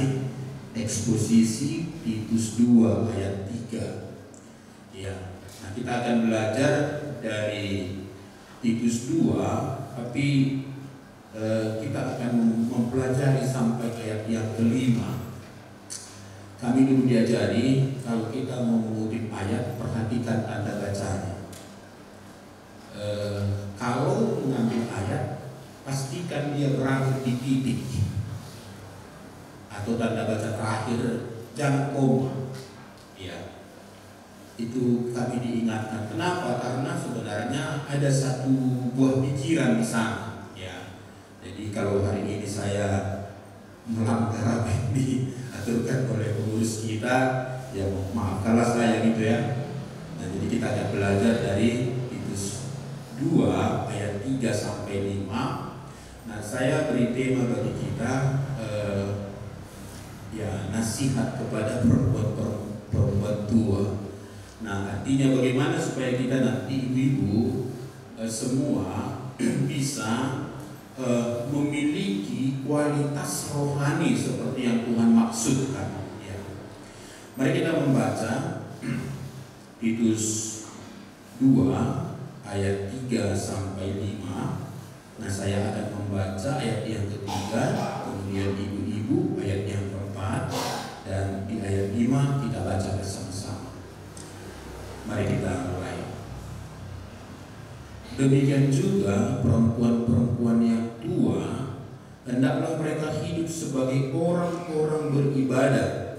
mengenai eksposisi Titus 2 ayat 3. Ya, nah kita akan belajar dari Titus 2, tapi kita akan mempelajari sampai ayat yang kelima. Kami dulu diajari kalau kita mau mengutip ayat, perhatikan tanda bacanya. Kalau mengambil ayat, pastikan dia berakhir di titik atau tanda baca terakhir, jangan koma. Ya, itu kami diingatkan. Kenapa? Karena sebenarnya ada satu buah pikiran di sana. Ya, jadi kalau hari ini saya melanggar apa yang diaturkan oleh pengurus kita, ya maafkanlah saya gitu ya. Nah, jadi kita akan belajar dari Titus 2 ayat 3 sampai 5. Nah, saya beri tema bagi kita ya nasihat kepada perempuan tua. Nah, artinya bagaimana supaya kita nanti ibu-ibu semua bisa memiliki kualitas rohani seperti yang Tuhan maksudkan. Ya. Mari kita membaca Titus 2 ayat 3 sampai 5. Nah, saya akan membaca ayat yang ketiga, kemudian ibu-ibu ayat yang keempat, dan di ayat 5 kita baca bersama-sama. Mari kita mulai. Demikian juga perempuan-perempuan yang tua, hendaklah mereka hidup sebagai orang-orang beribadah,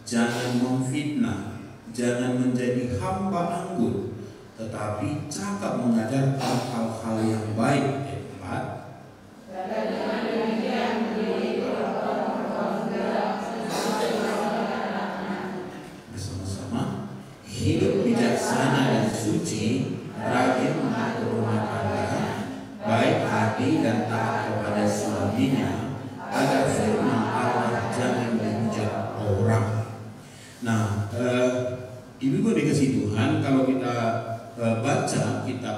jangan memfitnah, jangan menjadi hamba anggur, tetapi cakap mengajarkan hal-hal yang baik. Bersama-sama, hidup bijaksana dan suci, rajin mengatur rumah tangga, baik hati dan taat kepada suaminya, agar firman Allah jangan dihujat orang. Nah, ibu-ibu dikasih Tuhan, kalau kita baca kitab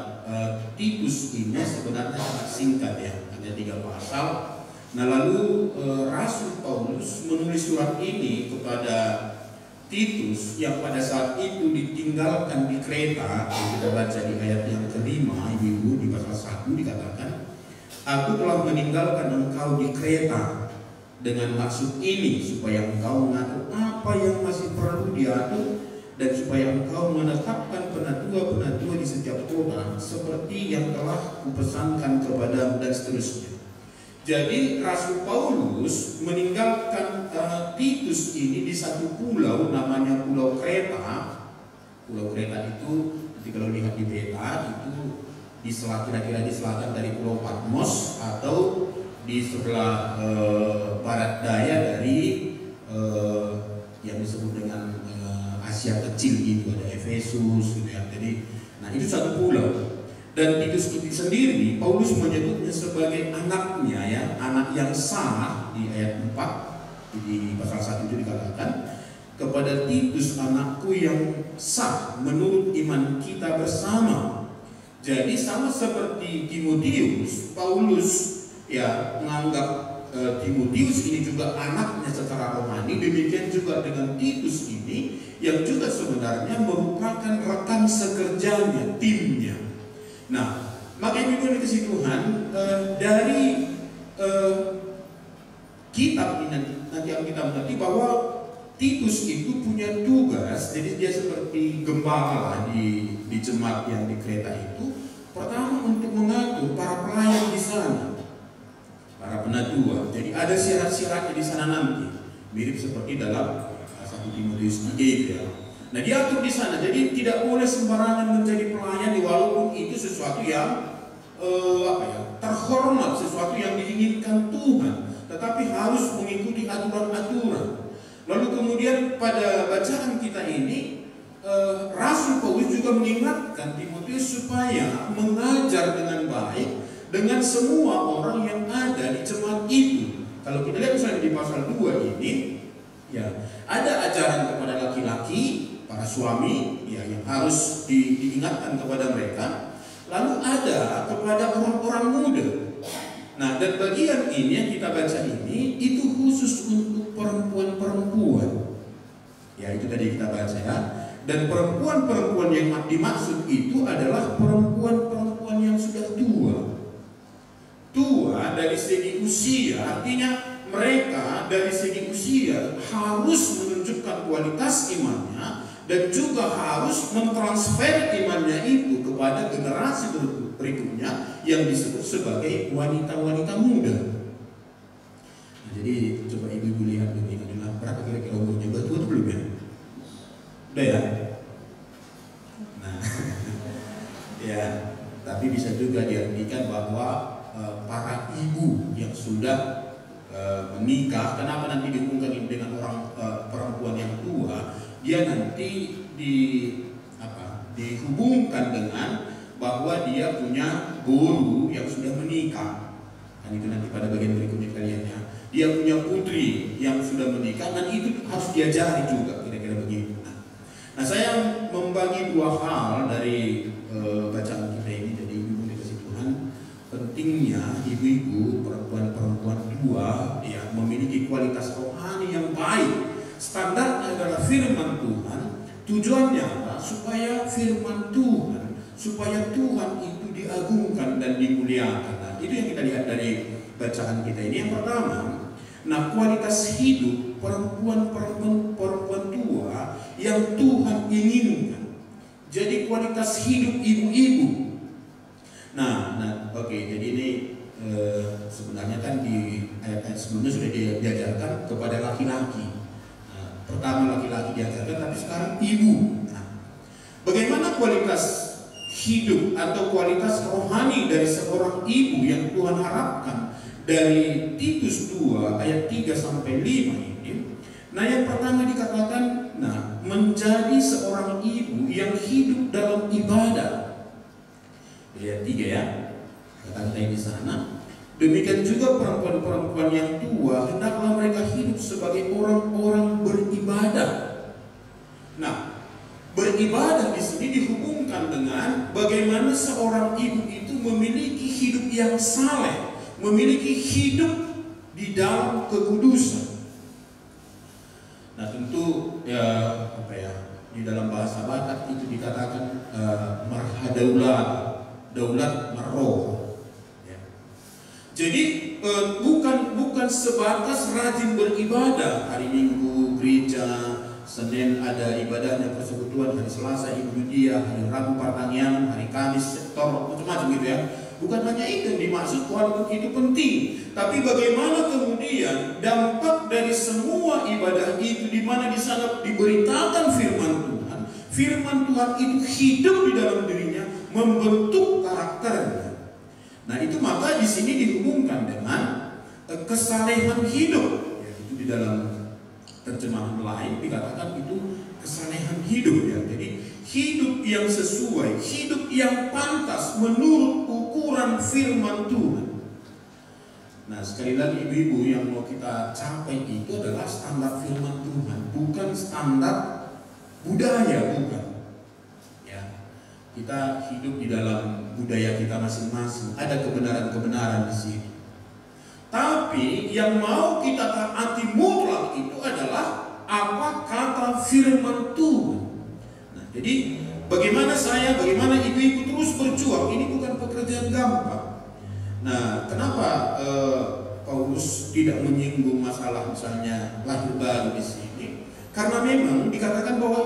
Titus ini sebenarnya sangat singkat ya, hanya 3 pasal. Nah, lalu Rasul Paulus menulis surat ini kepada Titus yang pada saat itu ditinggalkan di Kreta. Kita baca di ayat yang kelima, ibu-ibu, di pasal 1 dikatakan, aku telah meninggalkan engkau di Kreta dengan maksud ini, supaya engkau mengatur apa yang masih perlu diatur, dan supaya engkau menetapkan penatua-penatua di setiap kota seperti yang telah kupesankan kepadamu, dan seterusnya. Jadi Rasul Paulus meninggalkan Titus ini di satu pulau namanya Pulau Kreta. Pulau Kreta itu, nanti kalau lihat di peta, itu di selatan, kira-kira di selatan dari Pulau Patmos, atau di sebelah barat daya dari yang disebut dengan Asia Kecil itu, ada Efesus gitu ya. Jadi, nah itu satu pulau. Dan Titus itu sendiri Paulus menyebutnya sebagai anaknya ya, anak yang sah. Di ayat 4 di pasal 1 itu dikatakan, kepada Titus anakku yang sah menurut iman kita bersama. Jadi sama seperti Timotius, Paulus ya menganggap Timotius ini juga anaknya secara rohani. Demikian juga dengan Titus ini, yang juga sebenarnya merupakan rekan sekerjanya, timnya. Nah, maka ibu dikasih Tuhan, dari kitab ini nanti yang kita mengerti bahwa Titus itu punya tugas. Jadi dia seperti gembala di jemaat yang di Kreta itu. Pertama, untuk mengatur para pelayan di sana, para penatua. Jadi ada syarat-syaratnya di sana nanti, mirip seperti dalam 1 Timotius 3 itu ya. Nah, diatur di sana. Jadi tidak boleh sembarangan menjadi pelayan, walaupun itu sesuatu yang terhormat, sesuatu yang diinginkan Tuhan, tetapi harus mengikuti aturan-aturan. Lalu kemudian pada bacaan kita ini, Rasul Paulus juga mengingatkan Timotius supaya mengajar dengan baik dengan semua orang yang ada di jemaat itu. Kalau kita lihat misalnya di pasal 2 ini, ya ada ajaran kepada laki-laki, para suami ya, yang harus diingatkan kepada mereka. Lalu ada kepada orang-orang muda. Nah, dan bagian ini yang kita baca ini itu khusus untuk perempuan itu tadi kita baca ya. Dan perempuan-perempuan yang dimaksud itu adalah perempuan-perempuan yang sudah tua. Tua dari segi usia, artinya mereka dari segi usia harus menunjukkan kualitas imannya dan juga harus mentransfer imannya itu kepada generasi berikutnya yang disebut sebagai wanita-wanita muda. Nah, jadi coba ibu-ibu lihat dulu ini berapa kira-kira umurnya, tua atau belum ya? Udah ya? Nah, ya, tapi bisa juga diartikan bahwa para ibu yang sudah menikah, kenapa nanti dihubungkan dengan orang perempuan yang tua? Dia nanti dihubungkan dengan bahwa dia punya guru yang sudah menikah. Dan itu nanti pada bagian berikutnya kaliannya. Dia punya putri yang sudah menikah dan itu harus diajari juga, kira-kira begitu. Nah, saya membagi dua hal dari bacaan kita ini. Jadi ibu dikasih Tuhan, pentingnya ibu-ibu, perempuan-perempuan tua ya memiliki kualitas rohani yang baik. Standarnya adalah firman Tuhan. Tujuannya apa? Supaya firman Tuhan, supaya Tuhan itu diagungkan dan dimuliakan. Nah, itu yang kita lihat dari bacaan kita ini. Yang pertama, nah, kualitas hidup perempuan tua yang Tuhan inginkan. Jadi kualitas hidup ibu-ibu. Nah, oke. Jadi ini sebenarnya kan di ayat-ayat sebelumnya sudah diajarkan kepada laki-laki. Nah, pertama laki-laki diajarkan, tapi sekarang ibu. Nah, bagaimana kualitas hidup atau kualitas rohani dari seorang ibu yang Tuhan harapkan dari Titus 2 ayat 3 sampai 5 ini? Nah, yang pertama dikatakan, nah, menjadi seorang ibu yang hidup dalam ibadah. Ayat 3 ya, kata di sana. Demikian juga perempuan-perempuan yang tua, hendaklah mereka hidup sebagai orang-orang beribadah. Nah, beribadah di sini dihubungkan dengan bagaimana seorang ibu itu memiliki hidup yang saleh, memiliki hidup di dalam kekudusan. Nah, tentu ya di dalam bahasa Batak itu dikatakan marhadaulat. Daulat marroh. Ya. Jadi bukan sebatas rajin beribadah, hari Minggu gereja, Senin ada ibadahnya persekutuan, hari Selasa ibu dia, hari Rabu pertanian, hari Kamis sektor macam-macam gitu ya. Bukan hanya itu yang dimaksud, walaupun itu penting, tapi bagaimana kemudian dampak dari semua ibadah itu, di mana di sana diberitakan firman Tuhan. Firman Tuhan itu hidup di dalam dirinya, membentuk karakternya. Nah, itu maka di sini dihubungkan dengan kesalehan hidup. Ya, itu di dalam terjemahan lain dikatakan itu kesalehan hidup ya. Jadi hidup yang sesuai, hidup yang pantas menurut ukuran firman Tuhan. Nah, sekali lagi ibu-ibu, yang mau kita capai itu adalah standar firman Tuhan, bukan standar budaya, bukan. Kita hidup di dalam budaya kita masing-masing. Ada kebenaran-kebenaran di sini. Tapi yang mau kita taati mutlak itu adalah apa kata firman Tuhan. Nah, jadi bagaimana ibu-ibu terus berjuang, ini bukan pekerjaan gampang. Nah, kenapa Paulus tidak menyinggung masalah misalnya lahir baru di sini? Karena memang dikatakan bahwa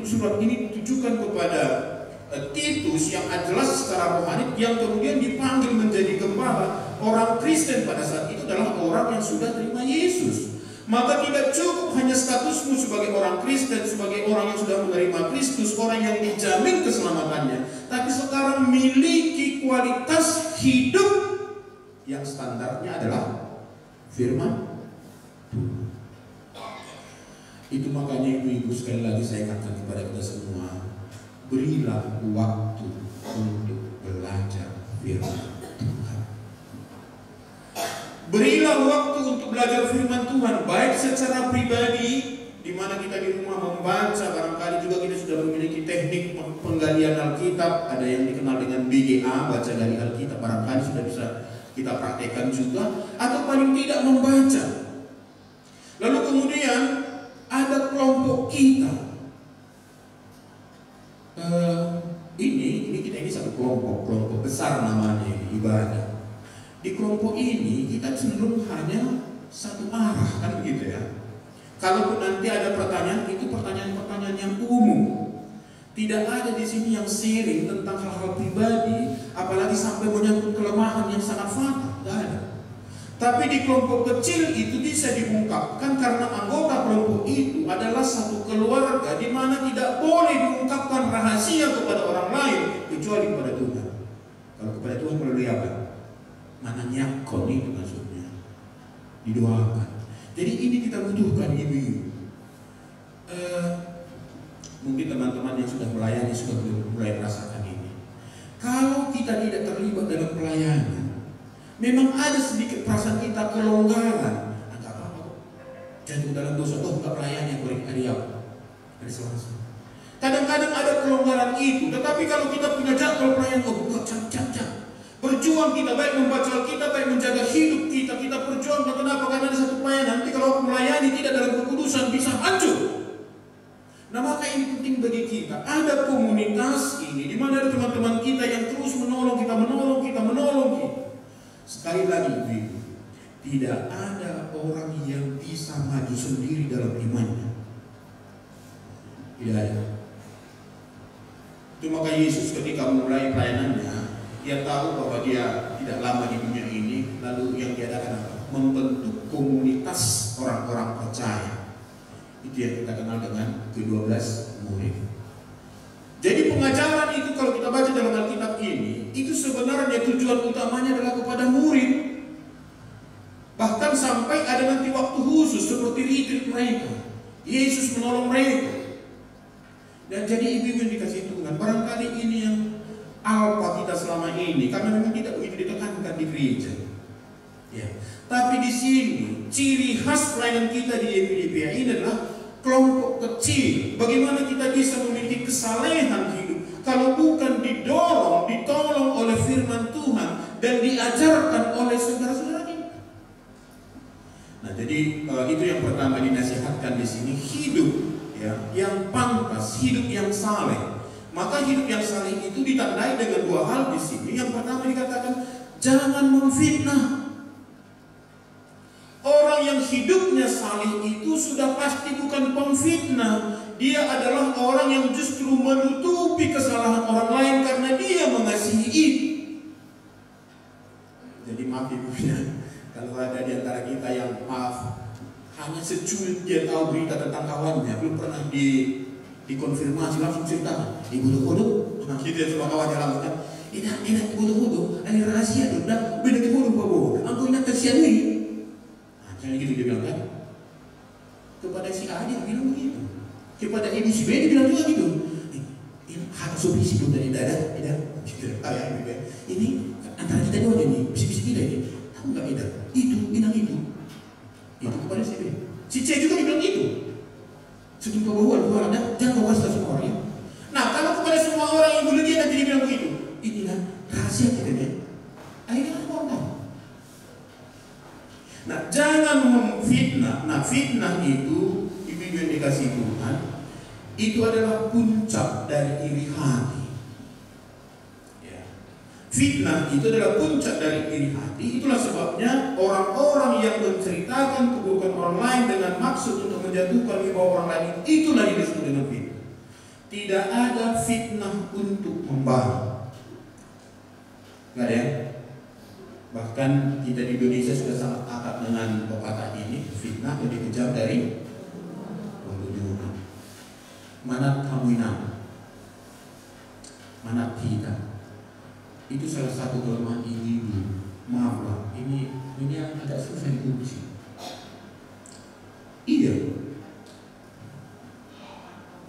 surat ini ditujukan kepada Titus yang jelas secara rohani, yang kemudian dipanggil menjadi gembala. Orang Kristen pada saat itu adalah orang yang sudah terima Yesus. Maka tidak cukup hanya statusmu sebagai orang Kristen, sebagai orang yang sudah menerima Kristus, orang yang dijamin keselamatannya, tapi sekarang miliki kualitas hidup yang standarnya adalah firman Tuhan. Itu makanya ibu-ibu, sekali lagi saya katakan kepada kita semua, berilah waktu untuk belajar firman Tuhan. Berilah waktu untuk belajar firman Tuhan, baik secara pribadi, di mana kita di rumah membaca, barangkali juga kita sudah memiliki teknik penggalian Alkitab, ada yang dikenal dengan BGA, baca gali Alkitab, barangkali sudah bisa kita praktekkan juga, atau paling tidak membaca. Lalu kemudian ada kelompok kelompok kita. Ini satu kelompok besar namanya ibadah. Di kelompok ini kita cenderung hanya satu arah, kan begitu ya. Kalaupun nanti ada pertanyaan, itu pertanyaan-pertanyaan yang umum. Tidak ada di sini yang sharing tentang hal-hal pribadi, apalagi sampai menyangkut kelemahan yang sangat fatal. Tidak ada. Tapi di kelompok kecil itu bisa diungkapkan karena anggota kelompok itu adalah satu keluarga di mana tidak boleh diungkapkan rahasia kepada orang lain kecuali kepada Tuhan. Kalau kepada Tuhan melalui apa? Mana nyakon itu maksudnya. Didoakan. Jadi ini kita butuhkan ibu-ibu. Mungkin teman-teman yang sudah melayani sudah mulai merasakan ini. Kalau kita tidak terlibat dalam pelayanan, memang ada sedikit perasaan kita kelonggaran. Enggak apa-apa. Jatuh dalam dosa, enggak melayani boleh hari apa? Hari Selasa. Kadang-kadang ada kelonggaran itu, tetapi kalau kita punya jadwal pelayanan, enggak. Berjuang kita, baik membaca kita, baik menjaga hidup kita perjuangkan. Kenapa? Karena ada satu pelayanan. Nanti kalau aku melayani tidak dalam kekudusan bisa hancur. Nah, maka ini penting bagi kita. Ada komunitas ini, di mana ada teman-teman kita yang terus menolong kita. Sekali lagi, ibu, tidak ada orang yang bisa maju sendiri dalam imannya. Tidak ada. Itu maka Yesus ketika memulai pelayanannya, dia tahu bahwa dia tidak lama di dunia ini. Lalu yang dia adakan apa? Membentuk komunitas orang-orang percaya. Itu yang kita kenal dengan ke-12 murid. Jadi pengajaran itu kalau kita baca dalam Alkitab ini, itu sebenarnya tujuan utamanya adalah kepada murid. Bahkan sampai ada nanti waktu khusus seperti retreat mereka. Yesus menolong mereka. Dan jadi ibu-ibu yang dikasih Tuhan, barangkali ini yang alpa kita selama ini, karena memang tidak begitu ditekankan di gereja. Ya. Tapi di sini ciri khas pelayanan kita di EPDPA ini adalah kelompok kecil. Bagaimana kita bisa memiliki kesalehan hidup kalau bukan ditolong oleh firman Tuhan dan diajarkan oleh saudara-saudara kita. Nah, jadi itu yang pertama dinasihatkan di sini, hidup ya yang pantas, hidup yang saleh. Maka hidup yang saleh itu ditandai dengan dua hal di sini. Yang pertama dikatakan jangan memfitnah. Orang yang hidupnya saleh itu sudah pasti bukan pemfitnah. Dia adalah orang yang justru menutupi kesalahan orang lain karena dia mengasihi itu. Jadi maaf ibu ya, kalau ada di antara kita yang maaf hanya secuil dia tahu berita tentang kawannya, belum pernah dikonfirmasi langsung cerita. Ibu tuh nah gitu ya semua kawannya langsung kan. Enak ibu tuh, ini rahasia tuh. Dah beda ibu bawa. Aku ingat kesian ini. Jangan gitu dia bilang kan. Kepada si A dia bilang begitu. Kepada ibu si B dia bilang juga gitu. Ini harus subisi belum dari dada, gitu. Ini antara kita dua nih, bisa kita ini. Tahu nggak Ida? Itu bilang itu. Itu kepada si B. Si C juga bilang itu. Sebelum kau bawa Anda, jangan kau kasih semua orang ya. Nah, kalau kepada semua orang yang boleh dia nanti bilang begitu. Inilah rahasia kita ya. Akhirnya kan orang tahu. Nah, jangan memfitnah. Nah, fitnah itu yang dikasih Tuhan itu adalah puncak dari iri hati. Ya. Fitnah itu adalah puncak dari iri hati. Itulah sebabnya orang-orang yang menceritakan keburukan orang lain dengan maksud untuk menjatuhkan wibawa orang lain, itulah yang disebut dengan fitnah. Tidak ada fitnah untuk membangun. Gak ada ya? Bahkan kita di Indonesia sudah sangat akrab dengan pepatah ini, fitnah lebih kejam dari pembunuhan. Mana kamuinam, mana tidak. Itu salah satu kelemahan ibu. Maaf lah, ini yang agak susah dikunci. Iya.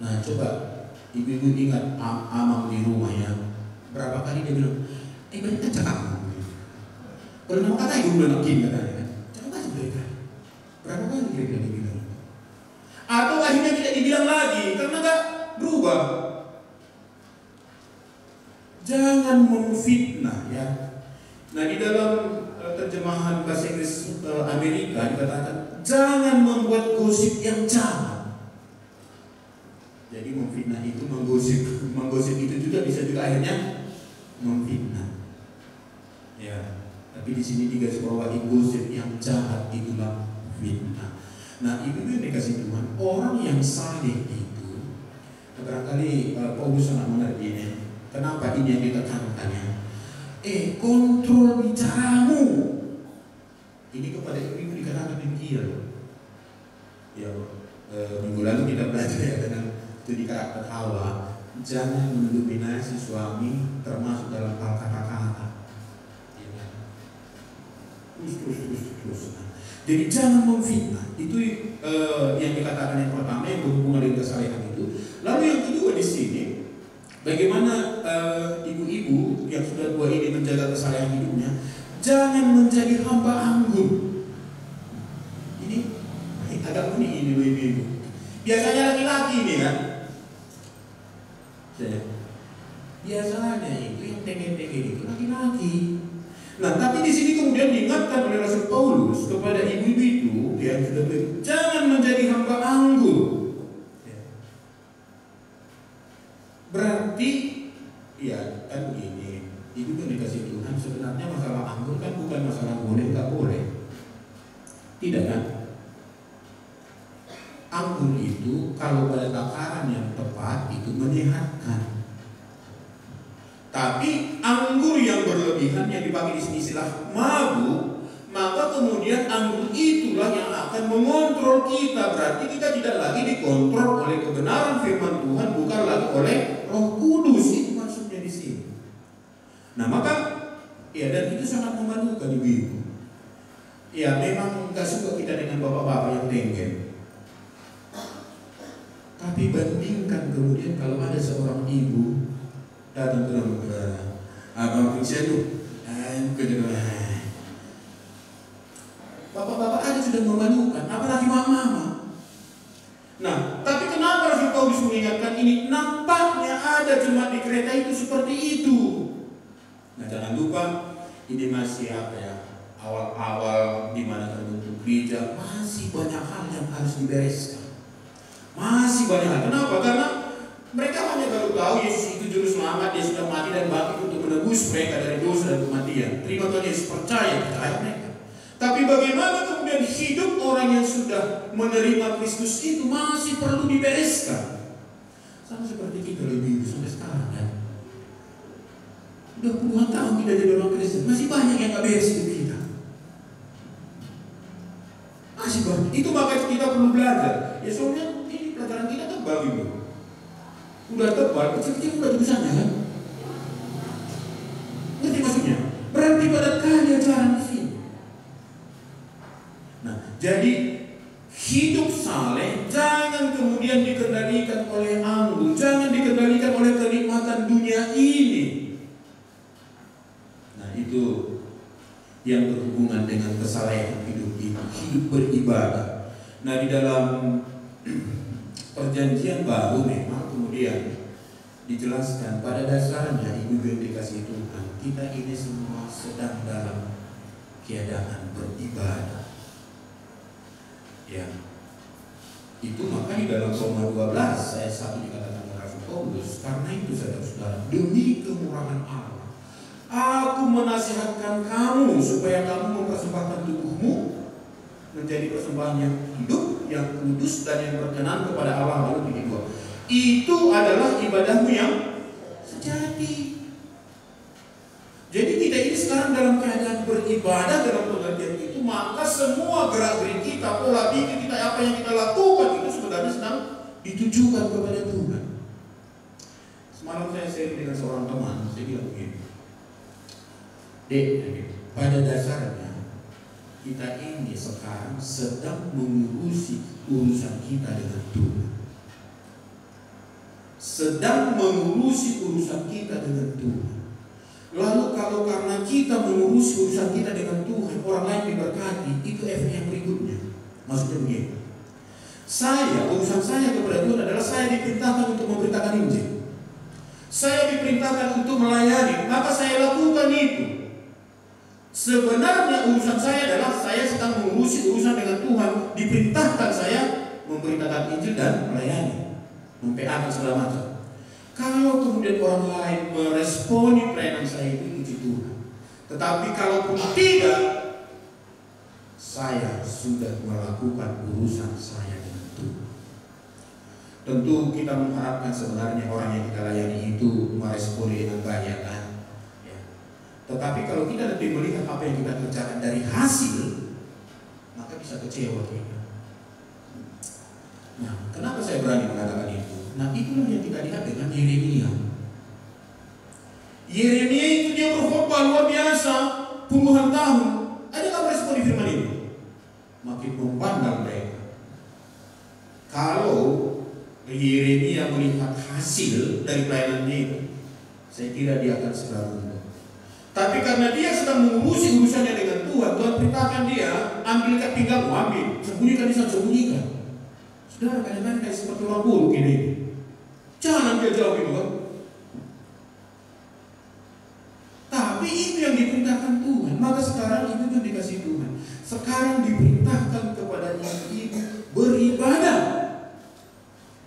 Nah coba ibu-ibu ingat Amang di rumah ya. Berapa kali dia bilang, banyak cakap. Kalau nama kata ibu bilang gini katanya kan. Coba sih mereka. Berapa kali kira-kira dibilang? Atau akhirnya tidak dibilang lagi karena gak berubah. Jangan memfitnah ya. Nah di dalam terjemahan bahasa Inggris Amerika dikatakan jangan membuat gosip yang jahat. itu menggosip itu juga bisa juga akhirnya memfitnah. Ya, tapi di sini digarisbawahi gosip yang jahat itulah fitnah. Nah, ibu yang dikasih Tuhan, orang yang saleh itu, barangkali Paulus sangat mengerti ini. Kenapa ini yang ditekankannya? Kontrol bicaramu. Ini kepada ibu dikatakan demikian. Ya, minggu lalu kita belajar ya dengan studi karakter Hawa. Jangan mendominasi suami termasuk dalam hal kata-kata. Ya. Terus. Jadi jangan memfitnah. Itu yang dikatakan yang pertama yang berhubungan dengan kesalehan itu. Lalu yang kedua di sini, bagaimana ibu-ibu yang sudah tua ini menjaga kesalehan hidupnya, jangan menjadi hamba anggur. Ini agak unik ini loh ibu-ibu. Biasanya laki-laki ini kan. Biasanya itu yang tenge-tenge itu laki-laki. Nah, tapi di sini kemudian diingatkan oleh Rasul Paulus kepada ibu-ibu itu yang sudah jangan menjadi hamba anggur. Berarti ya kan begini, ibu kan dikasih Tuhan, sebenarnya masalah anggur kan bukan masalah boleh nggak boleh. Tidak kan? Anggur itu kalau pada takaran yang tepat itu menyehatkan. Tapi anggur yang berlebihan yang dipakai di sini istilah mabuk, maka kemudian anggur itulah yang akan mengontrol kita. Berarti kita tidak lagi dikontrol oleh kebenaran firman Tuhan, bukan lagi oleh Roh Kudus. Itu maksudnya di sini. Nah, maka ya, dan itu sangat memalukan ibu-ibu. Ya, memang gak suka kita dengan bapak-bapak yang tenggen. Tapi bandingkan kemudian kalau ada seorang ibu datang ke abang periksa itu, bapak-bapak ada sudah memalukan, apalagi mama-mama. Nah, tapi kenapa Rasul Paulus mengingatkan ini? Nampaknya ada jemaat di kereta itu seperti itu. Nah, jangan lupa ini masih awal-awal di mana terbentuk gereja, masih banyak hal yang harus dibereskan. Masih banyak hal. Kenapa? Karena mereka hanya baru tahu Yesus itu juru selamat, dia sudah mati dan bangkit untuk menebus mereka dari dosa dan kematian. Terima Tuhan Yesus, percaya mereka. Tapi bagaimana kemudian hidup orang yang sudah menerima Kristus itu masih perlu dibereskan. Sama seperti kita lebih sampai sekarang ya. Udah puluhan tahun tidak jadi orang Kristen, masih banyak yang gak beres hidup kita. Masih banyak. Itu makanya kita perlu belajar. Ya soalnya ini pelajaran kita tebal gitu. Udah tebal, kecil-kecil udah tulisannya kan. Ngerti maksudnya? Berarti pada kali ajaran di sini. Nah, jadi hidup saleh jangan kemudian dikendalikan oleh anggur, jangan dikendalikan oleh kenikmatan dunia ini. Nah, itu yang berhubungan dengan kesalehan hidup ini, hidup beribadah. Nah, di dalam perjanjian baru memang kemudian dijelaskan pada dasarnya ibu yang dikasih Tuhan, kita ini semua sedang dalam keadaan beribadah. Ya, itu makanya dalam Roma 12 ayat 1 dikatakan oleh Rasul Paulus, karena itu saudara-saudara, demi kemurahan Allah, aku menasihatkan kamu supaya kamu mempersembahkan tubuhmu menjadi persembahan yang hidup, yang kudus dan yang berkenan kepada Allah. Lalu ini dua, itu adalah ibadahmu yang sejati. Jadi kita ini sekarang dalam keadaan beribadah dalam pengertian itu, maka semua gerak-gerik kita, pola pikir kita, apa yang kita lakukan itu sebenarnya sedang ditujukan kepada Tuhan. Semalam saya sharing dengan seorang teman, saya bilang begini, Dek, pada dasarnya kita ini sekarang sedang mengurusi urusan kita dengan Tuhan. Sedang mengurusi urusan kita dengan Tuhan. Lalu kalau karena kita mengurusi urusan kita dengan Tuhan, orang lain diberkati, itu efek yang berikutnya. Maksudnya begini, urusan saya kepada Tuhan adalah saya diperintahkan untuk memberitakan Injil. Saya diperintahkan untuk melayani, maka saya lakukan itu. Sebenarnya urusan saya adalah saya sedang mengurusi urusan dengan Tuhan. Diperintahkan saya memberitakan Injil dan melayani, mempeakan segala macam. Kalau kemudian orang lain meresponi pelayanan saya itu puji Tuhan. Tetapi kalaupun tidak, saya sudah melakukan urusan saya dengan Tuhan. Tentu kita mengharapkan sebenarnya orang yang kita layani itu meresponi dengan banyak kan. Ya. Tetapi kalau kita lebih melihat apa yang kita kerjakan dari hasil, maka bisa kecewa kita. Nah, kenapa saya berani mengatakan itu? Nah, itulah yang kita lihat dengan Yeremia. Yeremia itu dia berkhotbah luar biasa puluhan tahun. Ada nggak respon di firman ini? Makin memandang mereka. Kalau Yeremia melihat hasil dari pelayanannya itu, saya kira dia akan segera mundur. Tapi karena dia sedang mengurusi urusannya dengan Tuhan, Tuhan perintahkan dia ambil ikat pinggangmu, ambil, sembunyikan di sana, sembunyikan. Saudara, kadang-kadang kayak seperti orang buruk ini. Jangan dia jauh itu kan. Tapi itu yang diperintahkan Tuhan. Maka sekarang itu yang dikasih Tuhan. Sekarang diperintahkan kepada ibu-ibu beribadah.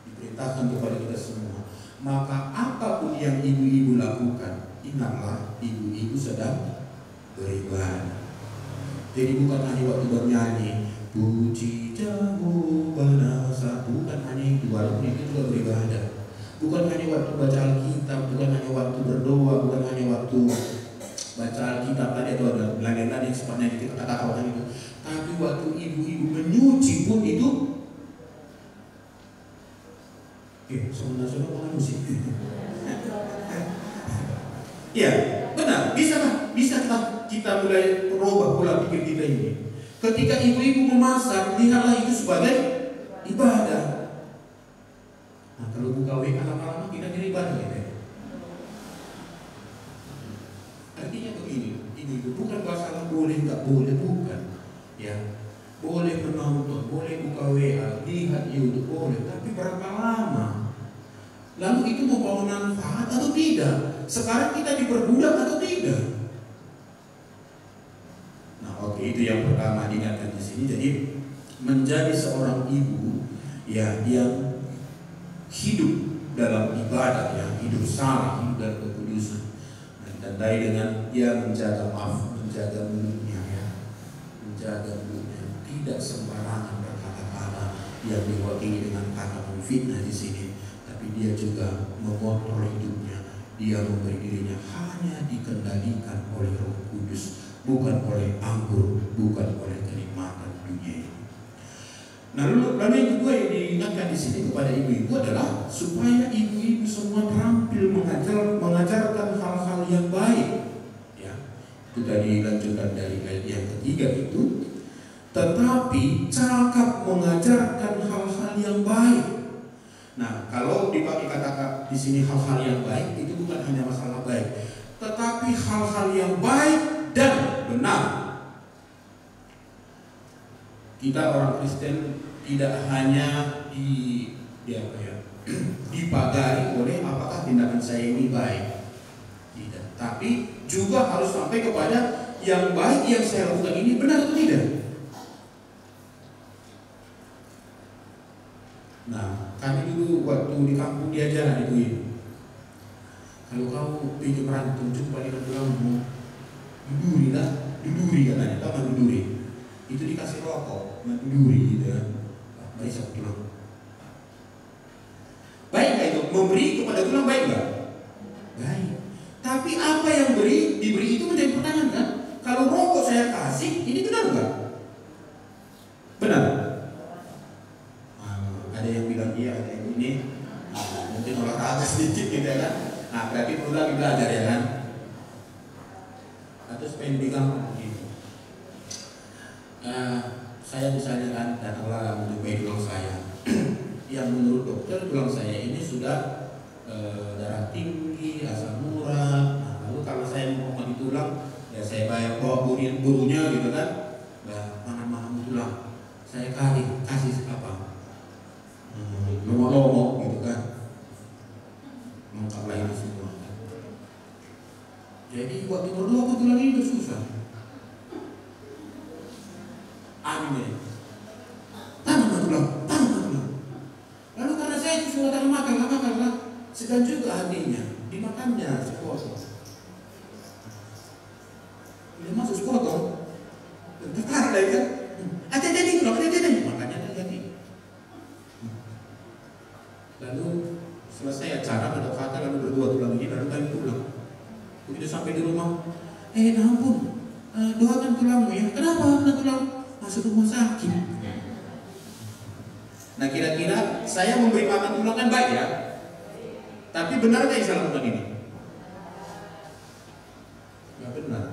Diperintahkan kepada kita semua. Maka apapun yang ibu-ibu lakukan, ingatlah ibu-ibu sedang beribadah. Jadi bukan hanya waktu bernyanyi puji jamu banasa, bukan hanya itu, walaupun itu juga beribadah. Bukan hanya waktu baca Alkitab, bukan hanya waktu berdoa, bukan hanya waktu baca Alkitab tadi atau ada lain-lain yang sebenarnya kita katakan itu. Tapi waktu ibu-ibu menyuci pun itu, sebenarnya orang musik. Ya, benar. Bisakah kita mulai merubah pola pikir kita ini? Ketika ibu-ibu memasak, lihatlah itu sebagai ibadah. Nah, kalau buka WA lama-lama kita jadi ibadah gitu ya. Artinya begini, ibu-ibu bukan masalah boleh nggak boleh, bukan. Ya, boleh menonton, boleh buka WA, lihat YouTube, boleh. Tapi berapa lama? Lalu itu membawa manfaat atau tidak? Sekarang kita diperbudak atau tidak? Nah, oke, itu yang pertama diingatkan di sini. Jadi menjadi seorang ibu ya yang hidup dalam ibadah, ya, hidup saleh, hidup dalam kekudusan, ditandai dengan dia menjaga mulutnya, ya, menjaga mulutnya, tidak sembarangan berkata-kata yang diwakili dengan kata menfitnah di sini, tapi dia juga mengontrol hidupnya, dia memberi dirinya hanya dikendalikan oleh Roh Kudus, bukan oleh anggur, bukan oleh kenikmatan dunia ini. Nah, lalu yang kedua yang diingatkan di sini kepada ibu-ibu adalah supaya ibu-ibu semua terampil mengajarkan hal-hal yang baik. Ya, itu tadi lanjutan dari ayat yang ketiga itu. Tetapi cakap mengajarkan hal-hal yang baik. Nah, kalau dipakai kata di sini hal-hal yang baik itu bukan hanya masalah baik, tetapi hal-hal yang baik dan benar. Kita orang Kristen tidak hanya dipagari oleh apakah tindakan saya ini baik, tidak, tapi juga harus sampai kepada yang baik yang saya lakukan ini benar atau tidak. Nah, kami dulu waktu di kampung diajaran itu, kalau kamu pinjam rantung jumpa dengan tulangmu, duduri katanya, tahu nggak duduri? Itu dikasih rokok, duduri gitu kan. Baik satu tulang. Baik nggak itu? Memberi kepada tulang baik nggak? Baik. Tapi apa yang diberi itu menjadi pertanyaan kan? Kalau rokok saya kasih, ini benar nggak? Benar. Ada yang bilang iya, ada yang ini. Mungkin olahraga sedikit gitu ya kan? Nah, berarti perlu lagi belajar ya kan? Atau supaya dibilang begini. Saya misalnya kan datanglah menjumpai tulang saya yang menurut dokter tulang saya ini sudah darah tinggi, asam urat. Nah, lalu kalau saya mau mengobati tulang, ya saya bayar burunya gitu kan. Nah, mana tulang saya kasih apa? Lomo gitu kan. Mengkap itu semua. Jadi waktu berdoa tulang ini susah. Amin. Tanam tulang. Lalu karena saya itu sudah makan lah. sedang juga hatinya dimakannya sepotong. Dia masuk sepotong, tertarik lagi kan? Hati-hati loh, hati-hati. Makanya hati-hati. Lalu selesai acara, ada kata lalu berdua tulang ini, lalu kami pulang. Begitu sampai di rumah, ampun, doakan tulangmu ya. Kenapa tulang? Masuk rumah sakit. Nah kira-kira saya memberi makan tulang kan baik ya? Tapi benar nggak saya lakukan ini? Nggak benar.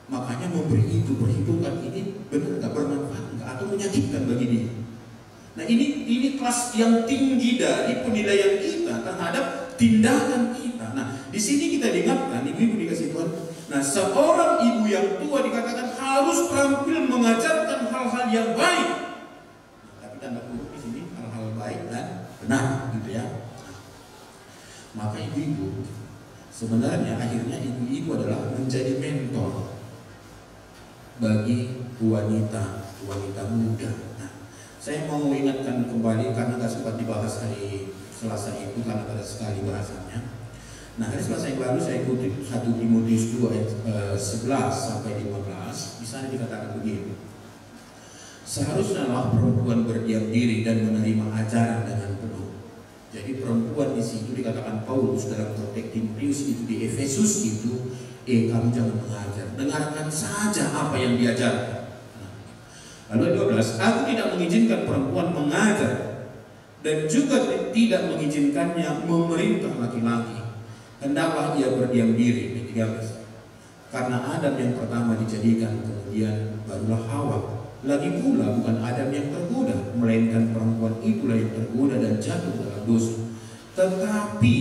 Makanya memberi itu, perhitungan ini benar nggak bermanfaat nggak atau menyakitkan bagi dia. Nah ini kelas yang tinggi dari penilaian kita terhadap tindakan kita. Nah di sini kita diingatkan, ibu-ibu dikasih Tuhan. Nah seorang ibu yang tua dikatakan harus terampil mengajarkan hal-hal yang baik. Nah, tapi tanda kutip di sini hal-hal baik dan benar, gitu ya. Maka ibu-ibu sebenarnya akhirnya ibu-ibu adalah menjadi mentor bagi wanita muda. Nah, saya mau ingatkan kembali karena nggak sempat dibahas hari Selasa itu karena pada sekali bahasannya. Nah, hari Selasa yang lalu saya kutip 1 Timotius 2 ayat 11 sampai 15. Di sana dikatakan begini. Seharusnya perempuan berdiam diri dan menerima ajaran dengan penuh. Jadi perempuan di situ dikatakan Paulus dalam konteks Timotius itu di Efesus itu, kamu jangan mengajar, dengarkan saja apa yang diajarkan. Lalu 12, aku tidak mengizinkan perempuan mengajar dan juga tidak mengizinkannya memerintah laki-laki. Hendaklah ia berdiam diri. 13, karena Adam yang pertama dijadikan, kemudian barulah Hawa. Lagi pula bukan Adam yang tergoda, melainkan perempuan itulah yang tergoda dan jatuh dalam dosa. Tetapi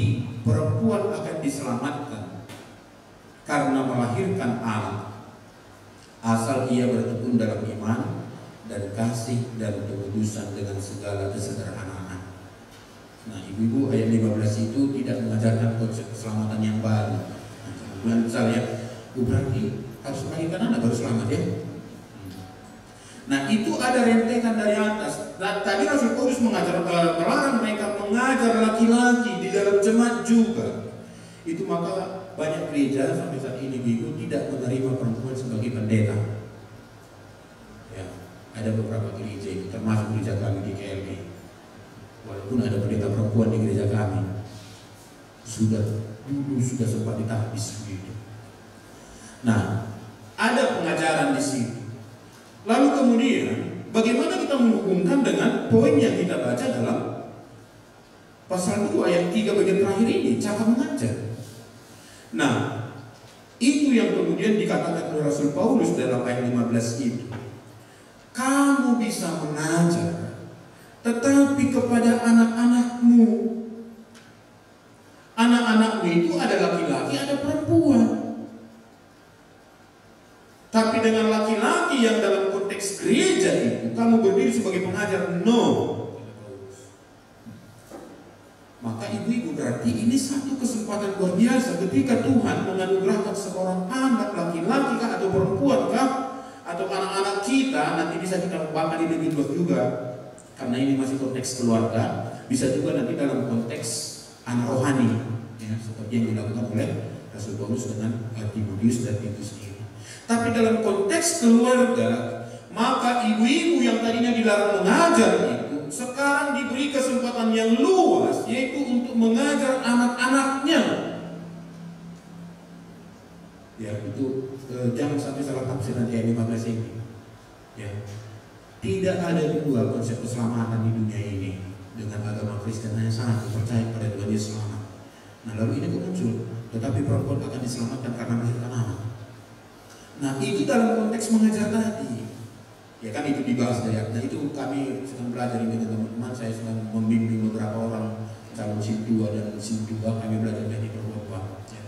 perempuan akan diselamatkan karena melahirkan anak, asal ia bertekun dalam iman dan kasih dan kekudusan dengan segala kesederhanaan. Nah, ibu-ibu ayat 15 itu tidak mengajarkan konsep keselamatan yang baru. Nah, misalnya, berarti harus melahirkan anak baru selamat ya. Nah, itu ada rentetan dari atas. Nah, tadi Rasul Paulus melarang mereka mengajar laki-laki di dalam jemaat juga. Itu maka banyak gereja sampai saat ini ibu tidak menerima perempuan sebagai pendeta. Ya, ada beberapa gereja itu, termasuk gereja kami di KLB. Walaupun ada pendeta perempuan di gereja kami, sudah sempat ditahbis begitu. Nah, ada pengajaran di sini. Lalu kemudian, bagaimana kita menghubungkan dengan poin yang kita baca dalam pasal 2 ayat 3 bagian terakhir ini, cara mengajar. Nah, itu yang kemudian dikatakan oleh Rasul Paulus dalam ayat 15 itu. Kamu bisa mengajar, tetapi kepada anak-anakmu. Anak-anakmu itu ada laki-laki, ada perempuan. Tapi dengan laki-laki yang dalam konteks gereja itu, kamu berdiri sebagai pengajar, no. Maka ibu-ibu berarti ini satu kesempatan luar biasa ketika Tuhan menganugerahkan seorang anak laki-laki kah atau perempuan kah atau anak-anak kita, nanti bisa kita bahkan di lebih luas juga karena ini masih konteks keluarga, bisa juga nanti dalam konteks anak rohani ya, seperti yang dilakukan oleh Rasul Paulus dengan Timotius dan Titus ini. Tapi dalam konteks keluarga, maka ibu-ibu yang tadinya dilarang mengajar itu sekarang diberi kesempatan yang luas, yaitu untuk mengajar anak-anaknya. Ya, itu jangan sampai salah tafsir nanti ayat 15 ini. Ya, tidak ada dua konsep keselamatan di dunia ini. Dengan agama Kristen hanya satu, percaya pada Tuhan Yesus selamat. Nah, lalu ini muncul, tetapi perempuan akan diselamatkan karena melahirkan anak. Nah, itu dalam konteks mengajar tadi. Ya kan itu dibahas dari nah itu kami sedang belajar dengan teman-teman. Saya sedang membimbing beberapa orang calon SIM 2 dan SIM 2, kami belajar dari beberapa. Ya.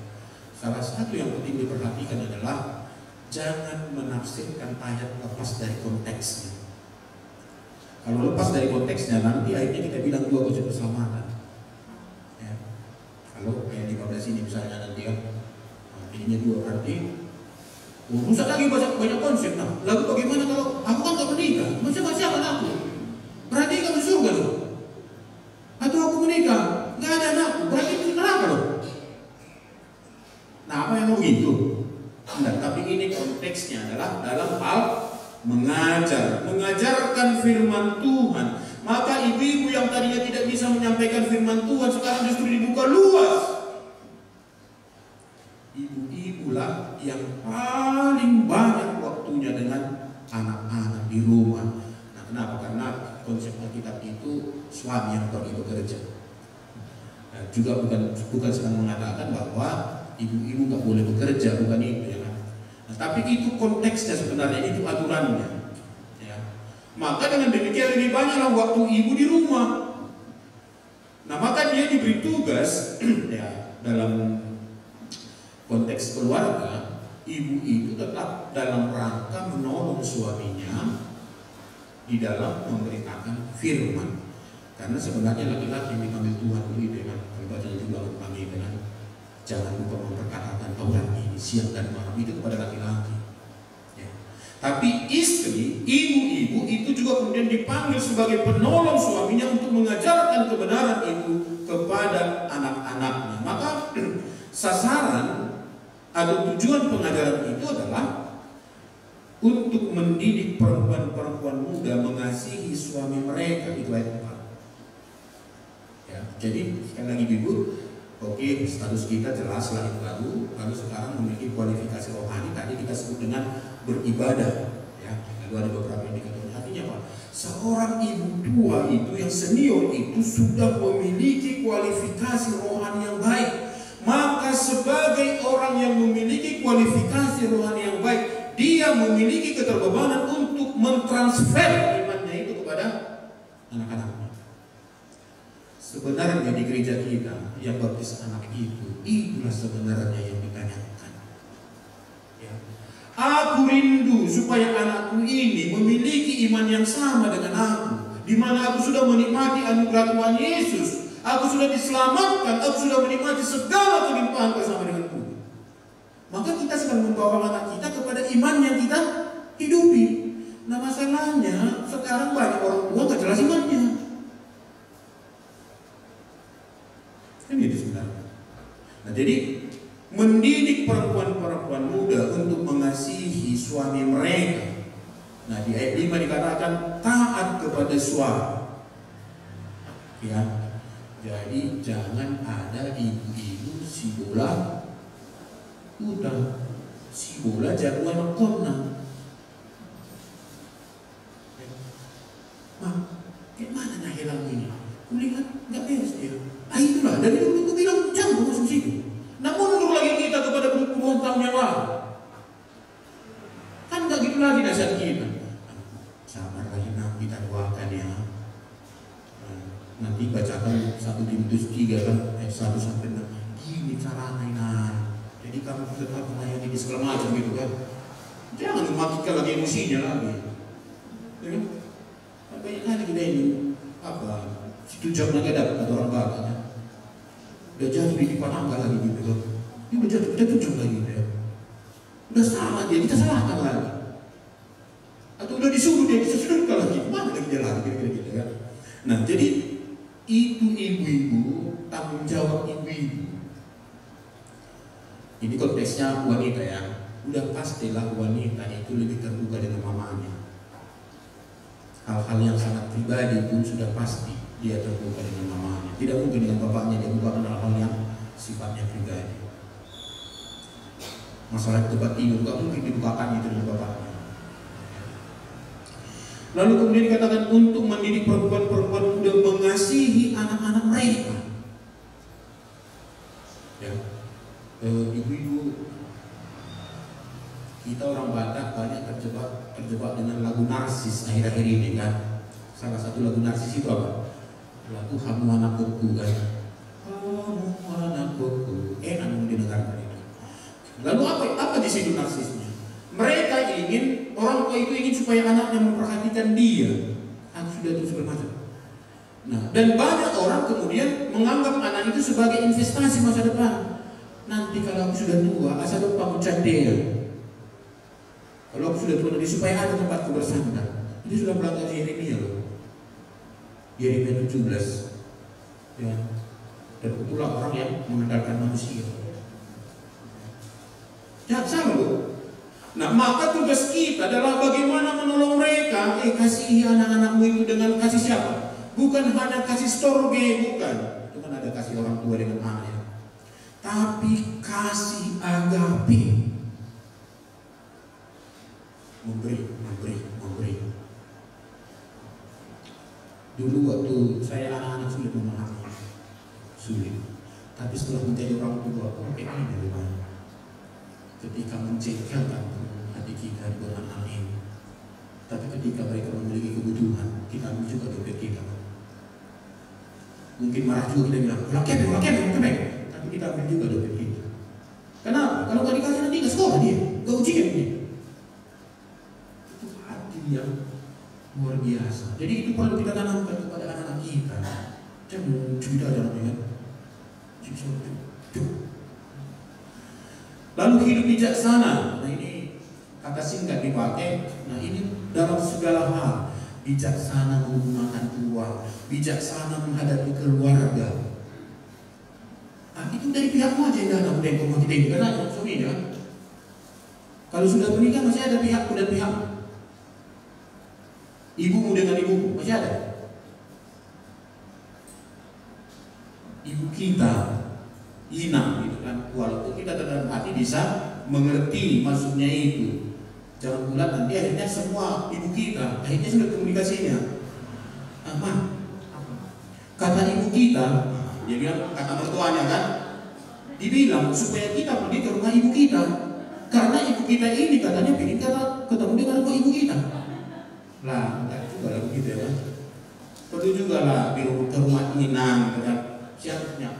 Salah satu yang penting diperhatikan adalah jangan menafsirkan ayat lepas dari konteksnya. Kalau lepas dari konteksnya nanti akhirnya kita bilang dua konsep keselamatan. Ya. Kalau ayat 15 ini misalnya nanti ya, ininya dua berarti rusak lagi banyak konsep. Nah, lalu bagaimana kalau aku kan gak menikah? Macam siapa anakku? Berarti kamu surga loh. Atau aku menikah, gak ada anakku. Berarti menyampaikan firman Tuhan, sekarang justru dibuka luas. Ibu-ibulah yang paling banyak waktunya dengan anak-anak di rumah. Nah, kenapa? Karena konsep Alkitab itu suami yang pergi bekerja. Nah, juga bukan sedang mengatakan bahwa ibu-ibu nggak boleh bekerja, bukan itu ya kan. Nah, tapi itu konteksnya sebenarnya, itu aturannya. Ya. Maka dengan demikian lebih banyaklah waktu ibu di rumah. Nah, maka dia diberi tugas ya, dalam konteks keluarga, ibu itu tetap dalam rangka menolong suaminya di dalam memberitakan firman. Karena sebenarnya laki-laki yang dipanggil Tuhan begitu kan, baca juga memanggil dengan jangan lupa memperkatakan Taurat ini siang dan malam, itu kepada laki-laki. Ya. Tapi istri, ibu-ibu itu juga kemudian dipanggil sebagai penolong suaminya untuk mengajarkan kebenaran itu kepada anak-anaknya. Maka sasaran atau tujuan pengajaran itu adalah untuk mendidik perempuan-perempuan muda mengasihi suami mereka. Itu ayat 4. Ya, jadi sekali lagi ibu, oke, status kita jelas lah itu lalu sekarang memiliki kualifikasi rohani. Tadi kita sebut dengan beribadah. Ya, lalu ada beberapa indikator. Artinya apa? Seorang ibu tua itu yang senior itu sudah memiliki kualifikasi rohani yang baik. Maka sebagai orang yang memiliki kualifikasi rohani yang baik, dia memiliki keterbebanan untuk mentransfer imannya itu kepada anak-anaknya. Sebenarnya di gereja kita yang baptis anak itu, itulah sebenarnya yang ditanyakan. Ya. Aku rindu supaya anakku ini memiliki iman yang sama dengan aku, di mana aku sudah menikmati anugerah Tuhan Yesus. Aku sudah diselamatkan, aku sudah menikmati segala kelimpahan bersama dengan Tuhan. Maka kita sedang membawa anak kita kepada iman yang kita hidupi. Nah, masalahnya sekarang banyak orang tua gak jelas imannya. Kan itu sebenarnya. Nah, jadi mendidik perempuan-perempuan muda untuk mengasihi suami mereka. Nah, di ayat 5 dikatakan taat kepada suami. Ya. Jadi jangan ada ibu-ibu si bola udah si bola jagoan kona. Gimana nah hilang ini? Kulihat nggak beres dia. Ah itulah dari dulu aku bilang jangan masuk situ. Nah mundur lagi kita kepada puluhan tahun yang lalu. Kan nggak gitu lagi nasihat kita. Sabar lagi nak kita doakan ya. Nanti bacakan 1 Timotius 3 kan ayat 1 sampai 6. Gini caranya. Jadi kamu tetap melayani di segala macam gitu kan. Jangan mematikan lagi emosinya lagi. Ya kan? Banyak kali kita ini apa? 1 jam lagi ada orang bakat ya. Udah jatuh di panangga lagi gitu kan. Dia udah jatuh, kita 7 jam lagi gitu ya. Udah salah dia, kita salahkan lagi. Atau udah disuruh dia, kita suruhkan lagi. Mana lagi dia lagi kira-kira gitu kan. Nah jadi itu ibu-ibu, tanggung jawab ibu-ibu. Ini konteksnya wanita ya. Udah pastilah wanita itu lebih terbuka dengan mamanya. Hal-hal yang sangat pribadi pun sudah pasti dia terbuka dengan mamanya. Tidak mungkin dengan bapaknya dia bukakan hal-hal yang sifatnya pribadi. Masalah tempat tidur gak mungkin dibukakan itu dengan bapaknya. Lalu kemudian dikatakan untuk mendidik perempuan-perempuan muda mengasihi anak-anak mereka. Ya, ibu-ibu kita orang Batak banyak terjebak dengan lagu narsis akhir-akhir ini kan. Salah satu lagu narsis itu apa? Lagu Hamu Anakku kan. Hamu Anakku. Enak mendengarkan itu. Lalu apa di situ narsisnya? Mereka ingin, orang tua itu ingin supaya anaknya memperhatikan dia. Aku sudah terus bermacam. Nah, dan banyak orang kemudian menganggap anak itu sebagai investasi masa depan. Nanti kalau aku sudah tua, asal lupa mencat dia. Kalau aku sudah tua nanti supaya ada tempatku bersandar. Ini sudah melanggar Yeremia loh. Yeremia 17. Ya. Dan itulah orang yang mengandalkan manusia. Jangan salah loh. Nah, maka tugas kita adalah bagaimana menolong mereka. Kasihi anak-anakmu itu dengan kasih siapa? Bukan hanya kasih storge, bukan. Itu kan ada kasih orang tua dengan anak ya. Tapi kasih agape. Memberi. Dulu waktu saya anak-anak sulit memahami. Sulit. Tapi setelah menjadi orang tua, ini dari mana? Ketika mencengkelkan hati kita di dalam hal ini. Tapi ketika mereka memiliki kebutuhan, kita ambil juga dompet kita. Mungkin marah juga kita bilang, kebek. Tapi kita ambil juga dompet kita. Kenapa? Kalau nggak dikasih nanti nggak sekolah dia, nggak ujian dia. Itu hati yang luar biasa. Jadi itu perlu kita tanamkan kepada anak-anak kita. Jangan cerita dalam dengan lalu hidup bijaksana. Nah ini kata singkat dipakai. Nah ini dalam segala hal. Bijaksana menggunakan uang, bijaksana menghadapi keluarga. Nah itu dari pihakmu aja yang dalam rumah kita ini. Karena suami kan. Kalau sudah menikah masih ada pihakku dan pihakmu. Ibumu dengan ibumu masih ada. Ibu kita inang gitu kan, walaupun kita dalam hati bisa mengerti maksudnya itu. Jangan pula nanti akhirnya semua ibu kita akhirnya sudah komunikasinya aman. Kata ibu kita, dia bilang kata mertuanya kan, dibilang supaya kita pergi ke rumah ibu kita karena ibu kita ini katanya pengen ketemu dengan rumah ibu kita. Lah, enggak juga lah begitu ya kan. Perlu juga lah ke rumah inang kan. Siapnya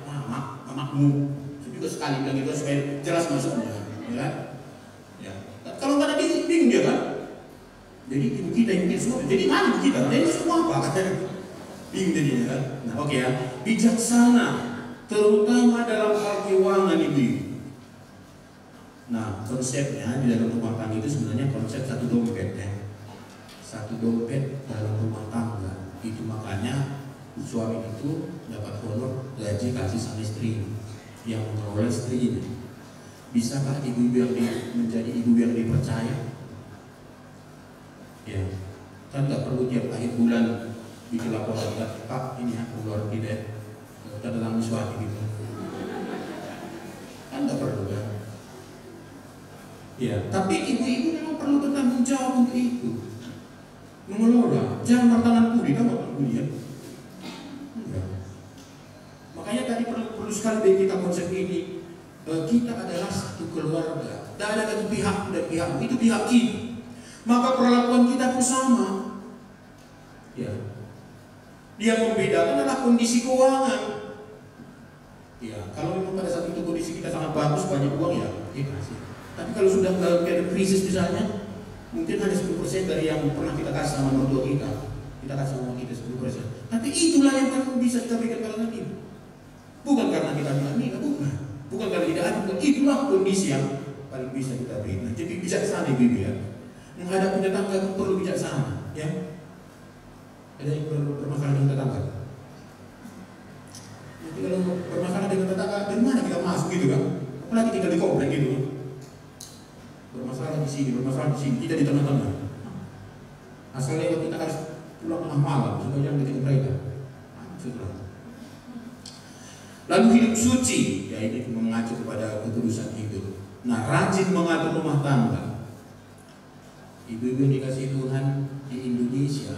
mamamu juga sekali bilang gitu supaya jelas maksudnya ya kan? Ya. Kalau nggak ada bingung dia kan, jadi ibu kita yang bikin semua, jadi mana ibu kita, jadi semua apa bingung jadinya kan. Nah oke ya, bijaksana terutama dalam hal keuangan ibu. Nah konsepnya di dalam rumah tangga itu sebenarnya konsep satu dompet ya, satu dompet dalam rumah tangga itu. Makanya suami itu dapat honor gaji kasih sama istri yang mengelola istri ini. Bisakah ibu yang menjadi ibu yang dipercaya? Ya, kan nggak perlu tiap akhir bulan bikin laporan, Pak ini ya keluar tidak tentang suami gitu. Kan nggak perlu kan? Ya, tapi ibu-ibu memang perlu bertanggung jawab untuk itu, mengelola. Jangan bertangan pudi, kan bertangan pudi ya. Makanya tadi perlu sekali bagi kita konsep ini. Kita adalah satu keluarga. Tidak ada lagi pihak dan pihakmu, itu pihak kita. Maka perlakuan kita pun sama. Ya. Dia membedakan adalah kondisi keuangan. Ya, kalau memang pada saat itu kondisi kita sangat bagus, banyak uang ya, kasih. Tapi kalau sudah dalam krisis misalnya, mungkin hanya 10% dari yang pernah kita kasih sama mertua kita kasih sama kita 10%. Tapi itulah yang paling bisa kita berikan pada kita. Bukan karena kita minta, bukan karena tidak ada, itulah kondisi yang paling bisa kita berikan. Jadi bijaksana ibu ya. Menghadapi tetangga perlu bijaksana, ya. Ada yang bermasalah dengan tetangga. Jadi kalau bermasalah dengan tetangga, dari mana kita masuk gitu kan? Apalagi tinggal di komplek gitu. Bermasalah di sini, kita di tengah-tengah. Asalnya kita harus pulang tengah malam supaya jangan ketemu mereka. Sudah. Lalu hidup suci, ya ini mengacu kepada kekudusan hidup. Nah, rajin mengatur rumah tangga. Ibu-ibu yang dikasih Tuhan di Indonesia,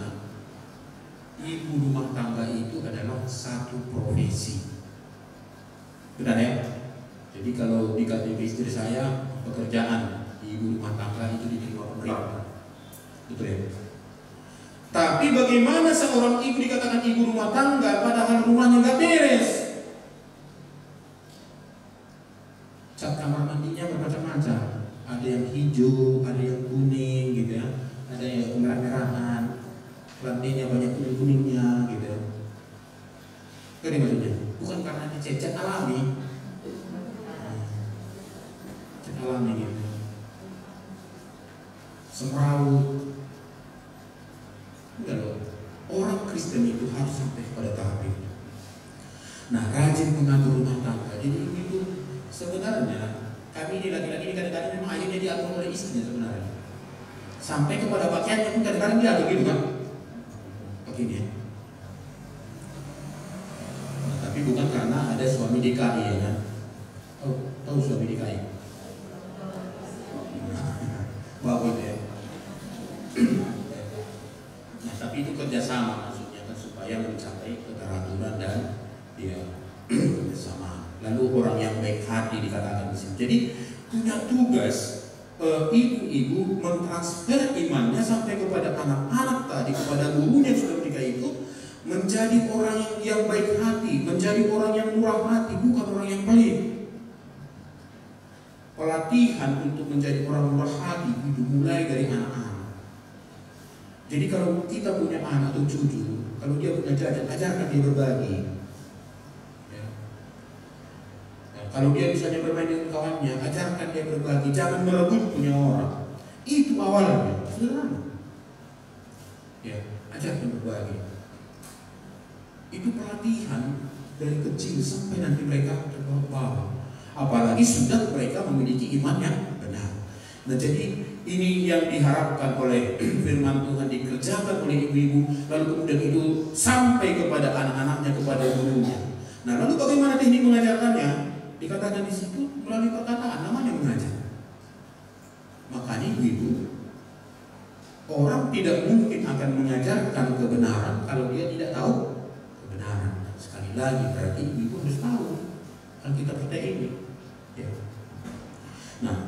ibu rumah tangga itu adalah satu profesi. Benar ya? Jadi kalau di KTP istri saya, pekerjaan ibu rumah tangga itu diterima pemerintah. Betul ya? Tapi bagaimana seorang ibu dikatakan ibu rumah tangga padahal rumahnya nggak beres? Cat kamar mandinya bermacam-macam. Ada yang hijau, ada yang kuning gitu ya. Ada yang merah-merahan. Lantainya banyak kuning-kuningnya gitu ya. Ini maksudnya. Bukan karena dicat alami. Cat alami gitu. Semrawut. Enggak loh. Orang Kristen itu harus sampai pada tahap itu. Nah, rajin mengatur rumah tangga. Jadi itu sebenarnya kami ini laki-laki ini kadang-kadang memang akhirnya diatur oleh istrinya sebenarnya. Sampai kepada pakaiannya pun kadang-kadang diatur gitu kan. Begini ya. ada suami DKI ya kan? Tahu suami DKI? Bagus ya. Nah, tapi itu kerjasama maksudnya kan supaya mencapai keteraturan dan kerjasama. Lalu orang yang baik hati dikatakan di sini. Jadi punya tugas ibu-ibu mentransfer imannya sampai kepada anak-anak tadi, kepada gurunya sudah menikah itu, menjadi orang yang baik hati, menjadi orang yang murah hati, bukan orang yang pelit. Pelatihan untuk menjadi orang murah hati itu mulai dari anak-anak. Jadi kalau kita punya anak atau cucu, kalau dia punya jajan, ajarkan dia berbagi. Ya. Nah, kalau dia misalnya bermain dengan kawannya, ajarkan dia berbagi, jangan merebut punya orang. Itu awalnya, sederhana. Ya, ajarkan berbagi. Itu pelatihan dari kecil sampai nanti mereka terbawa. Apalagi sudah mereka memiliki iman yang benar. Nah, jadi ini yang diharapkan oleh firman Tuhan dikerjakan oleh ibu-ibu, lalu kemudian itu sampai kepada anak-anaknya, kepada gurunya. Nah, lalu bagaimana teknik mengajarkannya? Dikatakan di situ melalui perkataan, namanya mengajar. Makanya ibu-ibu, orang tidak mungkin akan mengajarkan kebenaran kalau dia tidak tahu kebenaran. Sekali lagi berarti ibu harus tahu Alkitab kita ini. Ya. Nah,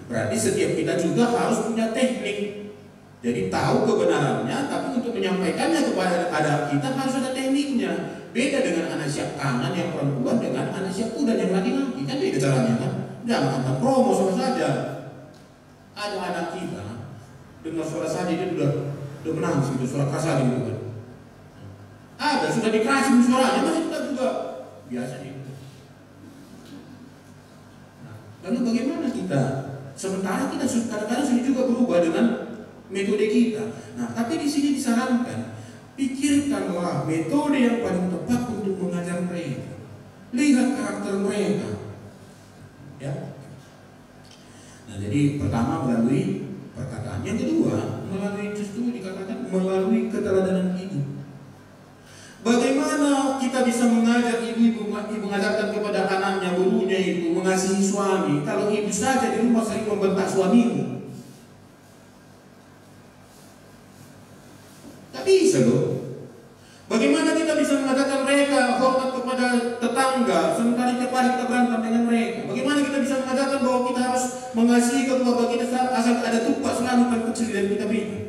berarti setiap kita juga harus punya teknik. Jadi tahu kebenarannya, tapi untuk menyampaikannya kepada anak kita harus ada tekniknya. Beda dengan anak siap kanan yang perempuan dengan anak siap kuda yang laki-laki, kan beda caranya kan. Jangan antar promo sama saja. Ada anak kita dengar suara saja dia udah menangis gitu, suara kasar gitu kan. Ada sudah dikerasin suaranya, masih kita juga biasa gitu. Lalu bagaimana kita? Sementara kita kadang-kadang sudah juga berubah dengan metode kita. Nah, tapi di sini disarankan, pikirkanlah metode yang paling tepat untuk mengajar mereka. Lihat karakter mereka. Ya. Nah, jadi pertama melalui perkataan. Yang kedua, melalui justru dikatakan melalui keteladanan hidup. Bagaimana kita bisa mengajar ibu mengajarkan kepada anaknya, gurunya itu mengasihi suami, kalau ibu saja di rumah sering membentak suamimu? Tak bisa loh. Bagaimana kita bisa mengajarkan mereka hormat kepada tetangga, sementara tiap hari kita berantem dengan mereka? Bagaimana kita bisa mengajarkan bahwa kita harus mengasihi keluarga kita asal ada tumpah selalu kan kecil dan kita berikan?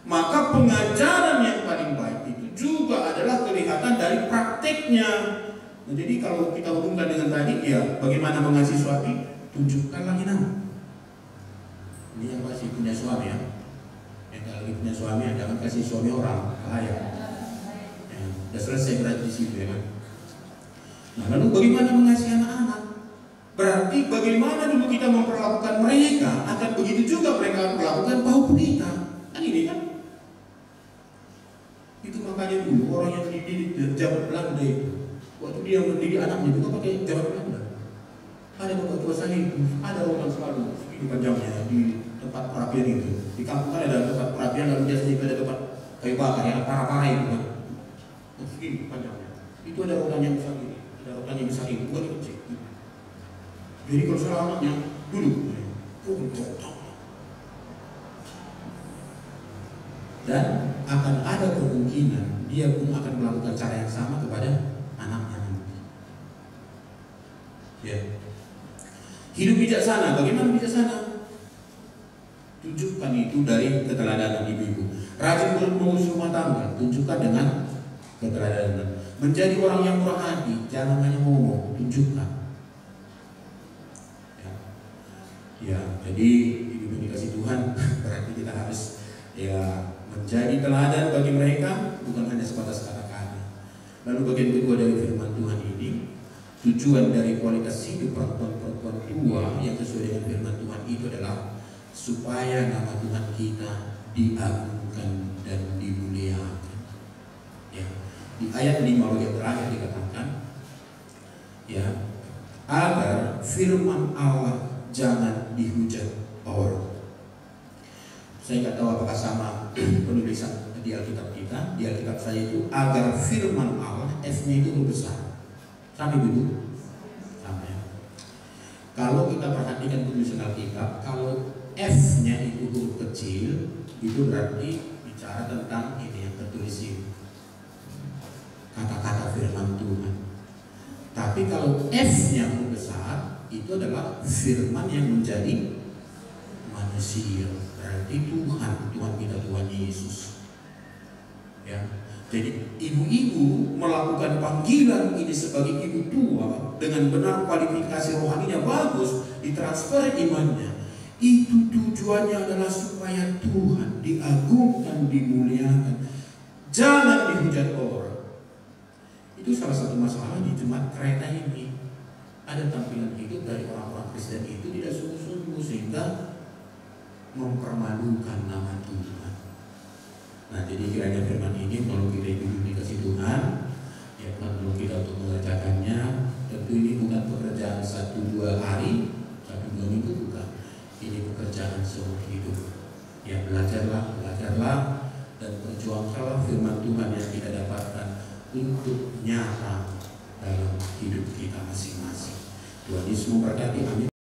Maka pengajaran yang paling baik itu juga adalah kelihatan dari prakteknya. Nah, jadi kalau kita hubungkan dengan tadi, ya bagaimana mengasihi suami, tunjukkanlah nama. Ini yang pasti punya suami ya. Yang kalau lagi punya suami, jangan kasih suami orang, bahaya. Ya, sudah selesai berarti di situ ya kan. Nah, lalu bagaimana mengasihi anak-anak? Berarti bagaimana dulu kita memperlakukan mereka, akan begitu juga mereka perlakukan paup kita. Kan ini kan. Itu makanya dulu orang yang dididik zaman Belanda itu, waktu dia mendidik anaknya juga pakai zaman Belanda. Ada bapak tua saya itu, ada orang selalu segini panjangnya di tempat perapian itu. Di kampung kan ada tempat perapian, lalu biasanya ada tempat kayu bakar yang parah-parah itu kan. Segini panjangnya. Itu ada rotan yang besar ini, ada rotan yang besar ini, bukan kecil. Jadi kalau salah anaknya duduk, dan akan ada kemungkinan dia pun akan melakukan cara yang sama kepada anaknya nanti. Ya. Hidup bijaksana, bagaimana bijaksana? Tunjukkan itu dari keteladanan ibu-ibu. Rajin mengurus rumah tangga, tunjukkan dengan keteladanan. Menjadi orang yang murah hati, jangan hanya ngomong, tunjukkan. Ya, jadi ibu dikasih Tuhan, berarti kita harus ya menjadi teladan bagi mereka, bukan hanya sebatas kata-kata. Lalu bagian kedua dari firman Tuhan ini, tujuan dari kualitas hidup perempuan-perempuan tua yang sesuai dengan firman Tuhan itu adalah supaya nama Tuhan kita diagungkan dan dimuliakan. Ya, di ayat 5 bagian terakhir dikatakan, ya, agar firman Allah jangan dihujat orang. Saya nggak tahu apakah sama penulisan di Alkitab kita. Di Alkitab saya itu agar firman Allah, F-nya itu besar. Sampai dulu. Sampai. Kalau kita perhatikan tulisan Alkitab, kalau F-nya itu huruf kecil, itu berarti bicara tentang ini yang tertulis ini, kata-kata firman Tuhan. Tapi kalau F-nya huruf besar, itu adalah firman yang menjadi manusia. Berarti Tuhan kita, Tuhan Yesus. Ya. Jadi ibu-ibu melakukan panggilan ini sebagai ibu tua dengan benar, kualifikasi rohaninya bagus, ditransfer imannya. Itu tujuannya adalah supaya Tuhan diagungkan, dimuliakan, jangan dihujat orang. Itu salah satu masalah di jemaat Kreta ini. Ada tampilan hidup dari orang-orang Kristen itu tidak sungguh-sungguh sehingga mempermalukan nama Tuhan. Nah, jadi kiranya firman ini kalau kita hidup dikasih Tuhan, ya kalau kita untuk mengerjakannya, tentu ini bukan pekerjaan 1-2 hari, 1-2 minggu, bukan. Ini pekerjaan seumur hidup. Ya belajarlah dan perjuangkanlah firman Tuhan yang kita dapatkan untuk nyata dalam hidup kita masing-masing. Tuhan Yesus memberkati. Amin.